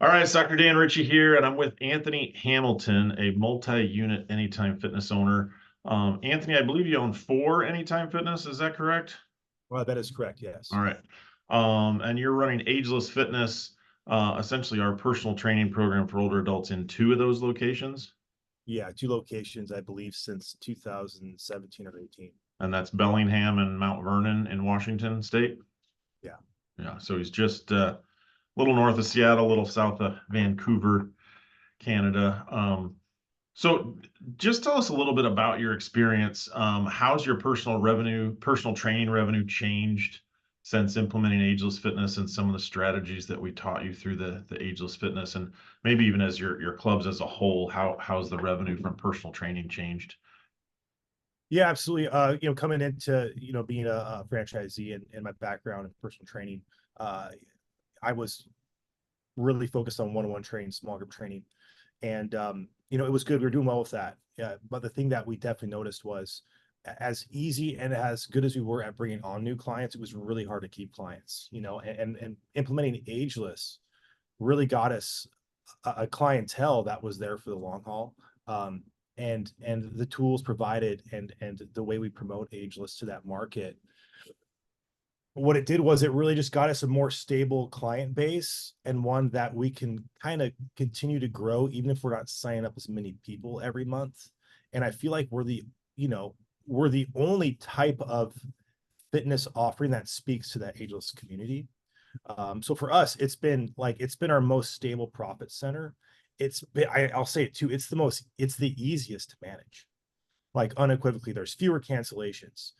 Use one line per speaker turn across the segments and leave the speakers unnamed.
All right, it's Dr. Dan Ritchie here, and I'm with Anthony Hamilton, a multi-unit Anytime Fitness owner. Anthony, I believe you own 4 Anytime Fitness. Is that correct?
Well, that is correct,
All
yes.
right. And you're running Ageless Fitness, essentially our personal training program for older adults in 2 of those locations.
Yeah, two locations, I believe, since 2017 or 18.
And that's Bellingham and Mount Vernon in Washington State.
Yeah.
Yeah, so he's just a little north of Seattle, a little south of Vancouver, Canada. So just tell us a little bit about your experience. How's your personal training revenue changed since implementing Ageless Fitness and some of the strategies that we taught you through the Ageless Fitness, and maybe even as your clubs as a whole, how's the revenue from personal training changed?
Yeah, absolutely. Coming into, being a franchisee and my background in personal training, uh, I was really focused on one-on-one training, small group training. And, it was good. We were doing well with that. Yeah. But the thing that we definitely noticed was as easy and as good as we were at bringing on new clients, it was really hard to keep clients, and implementing Ageless really got us a clientele that was there for the long haul. And the tools provided and the way we promote Ageless to that market, what it did was it really just got us a more stable client base and one that we can kind of continue to grow even if we're not signing up as many people every month. And I feel like we're the only type of fitness offering that speaks to that ageless community. So for us, it's been our most stable profit center. I'll say it too. It's the easiest to manage. Like unequivocally, there's fewer cancellations.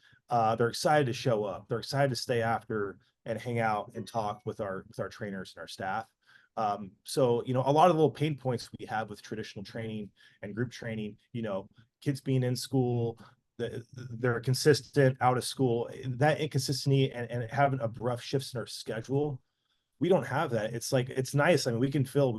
They're excited to show up. They're excited to stay after and hang out and talk with our trainers and our staff. So a lot of the little pain points we have with traditional training and group training, kids being in school, they're consistent out of school, that inconsistency and having abrupt shifts in our schedule, we don't have that. It's nice. I mean,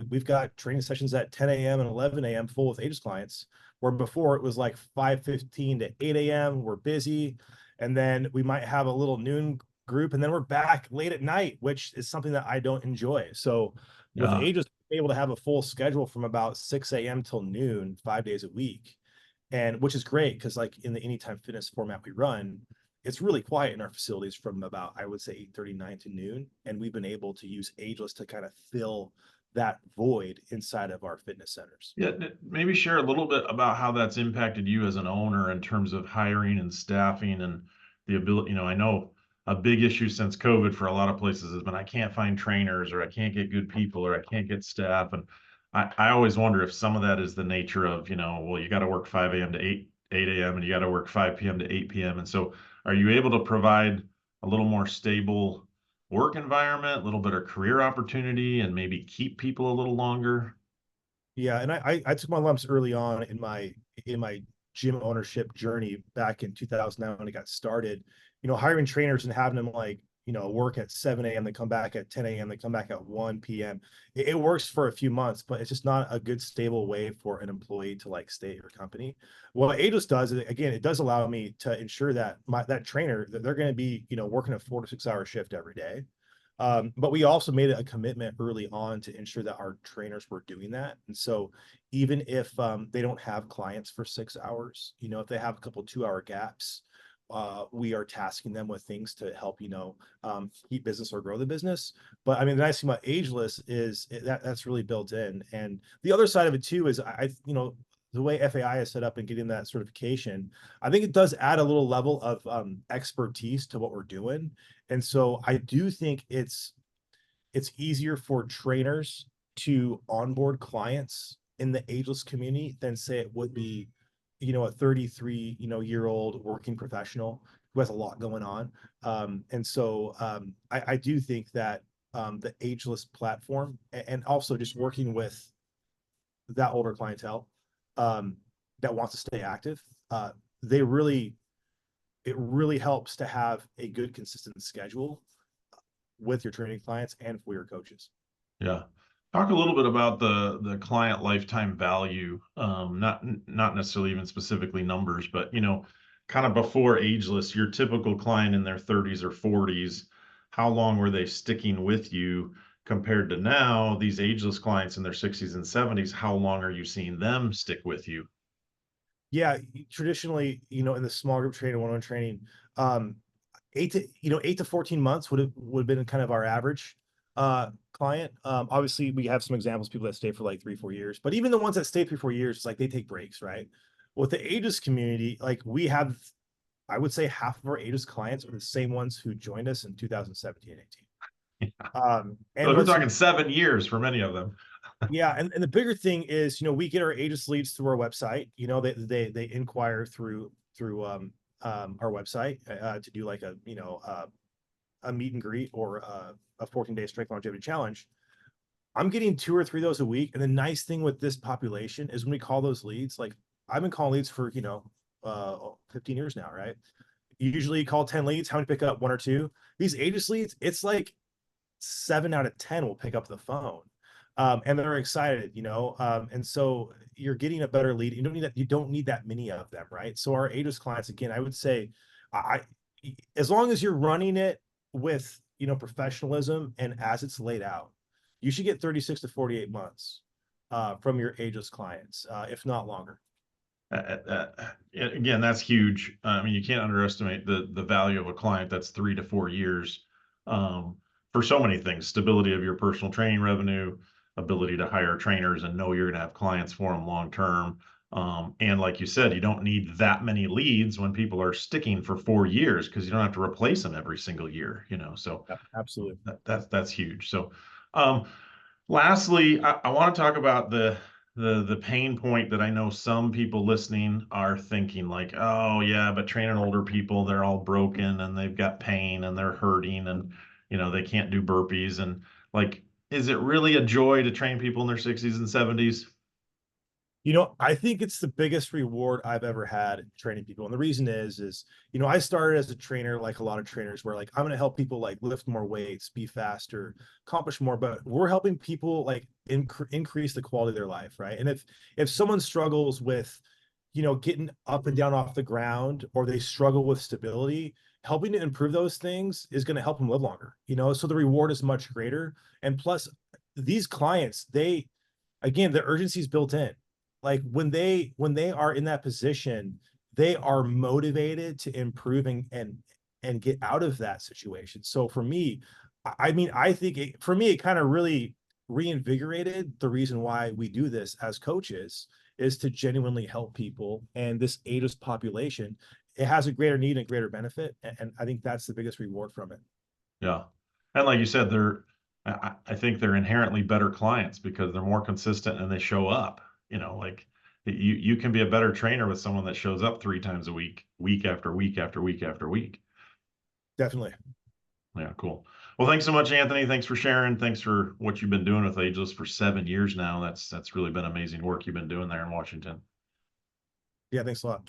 we've got training sessions at 10 a.m. and 11 a.m. full with Aegis clients, where before it was like 5:15 to 8 a.m. We're busy. And then we might have a little noon group, and then we're back late at night, which is something that I don't enjoy. So with
Yeah.
Aegis, able to have a full schedule from about 6 a.m. till noon, 5 days a week. And which is great because like in the Anytime Fitness format we run, it's really quiet in our facilities from about, I would say, 8:39 to noon. And we've been able to use Ageless to kind of fill that void inside of our fitness centers.
Yeah, maybe share a little bit about how that's impacted you as an owner in terms of hiring and staffing and the ability. I know a big issue since COVID for a lot of places has been I can't find trainers or I can't get good people or I can't get staff. And I always wonder if some of that is the nature of, well, you got to work 5 a.m. to 8 a.m. and you got to work 5 p.m. to 8 p.m. And so are you able to provide a little more stable work environment, a little better career opportunity, and maybe keep people a little longer?
Yeah, and I took my lumps early on in my gym ownership journey back in 2009 when it got started. Hiring trainers and having them work at 7 a.m. They come back at 10 a.m. They come back at 1 p.m. It works for a few months, but it's just not a good stable way for an employee to stay at your company. What Aegis does is, again, it does allow me to ensure that that trainer that they're going to be working a 4 to 6 hour shift every day. But we also made it a commitment early on to ensure that our trainers were doing that. And so even if they don't have clients for 6 hours, if they have a couple 2 hour gaps, we are tasking them with things to help, keep business or grow the business. But I mean, the nice thing about Ageless is that's really built in. And the other side of it too is the way FAI is set up and getting that certification, I think it does add a little level of expertise to what we're doing. And so I do think it's easier for trainers to onboard clients in the ageless community than say it would be, a 33, year old working professional who has a lot going on. I do think that the ageless platform and also just working with that older clientele that wants to stay active, they really it really helps to have a good consistent schedule with your training clients and for your coaches.
Yeah. Talk a little bit about the client lifetime value, not necessarily even specifically numbers, but kind of before Ageless, your typical client in their 30s or 40s, how long were they sticking with you? compared to now, these ageless clients in their 60s and 70s, how long are you seeing them stick with you?
Yeah, traditionally, in the small group training, one-on-one training, um, 8 to 14 months would have been kind of our average client. Obviously, we have some examples, people that stay for like 3, 4 years, but even the ones that stay 3, 4 years, it's like they take breaks, right? With the ages community, like we have, I would say half of our ages clients are the same ones who joined us in 2017 and 18.
So
And
we're
what's
talking 7 years for many of them.
Yeah, and the bigger thing is, we get our agency leads through our website. They inquire through our website to do like a meet and greet or a 14-day strength longevity challenge. I'm getting 2 or 3 of those a week. And the nice thing with this population is when we call those leads, like I've been calling leads for 15 years now, right? You usually call 10 leads, how many pick up? 1 or 2? These agency leads, it's like 7 out of 10 will pick up the phone. And they're excited. And so you're getting a better lead. You don't need that many of them, right? So our ageless clients, again, I would say, I as long as you're running it with professionalism and as it's laid out, you should get 36 to 48 months from your ageless clients, if not longer.
Again, that's huge. I mean, you can't underestimate the value of a client that's 3 to 4 years, for so many things: stability of your personal training revenue, ability to hire trainers and know you're going to have clients for them long term. And like you said, you don't need that many leads when people are sticking for 4 years, because you don't have to replace them every single year. So
Yeah, absolutely.
that's huge. So, um, lastly, I want to talk about the pain point that I know some people listening are thinking, like, oh yeah, but training older people, they're all broken and they've got pain and they're hurting, and they can't do burpees, and like, is it really a joy to train people in their 60s and 70s?
I think it's the biggest reward I've ever had training people. And the reason is, I started as a trainer, like a lot of trainers, where like I'm going to help people like lift more weights, be faster, accomplish more, but we're helping people like increase the quality of their life, right? And if someone struggles with, getting up and down off the ground, or they struggle with stability, helping to improve those things is going to help them live longer. So the reward is much greater. And plus, these clients, again, the urgency is built in. Like when they are in that position, they are motivated to improve and get out of that situation. So for me, I mean, I think for me, it kind of really reinvigorated the reason why we do this as coaches, is to genuinely help people. And this ageist population, it has a greater need and greater benefit. And I think that's the biggest reward from it.
Yeah. And like you said, I think they're inherently better clients because they're more consistent and they show up. Like, you can be a better trainer with someone that shows up 3 times a week, week after week after week after week.
Definitely.
Yeah, cool. Well, thanks so much, Anthony. Thanks for sharing. Thanks for what you've been doing with Ageless for 7 years now. That's really been amazing work you've been doing there in Washington.
Yeah. Thanks a lot.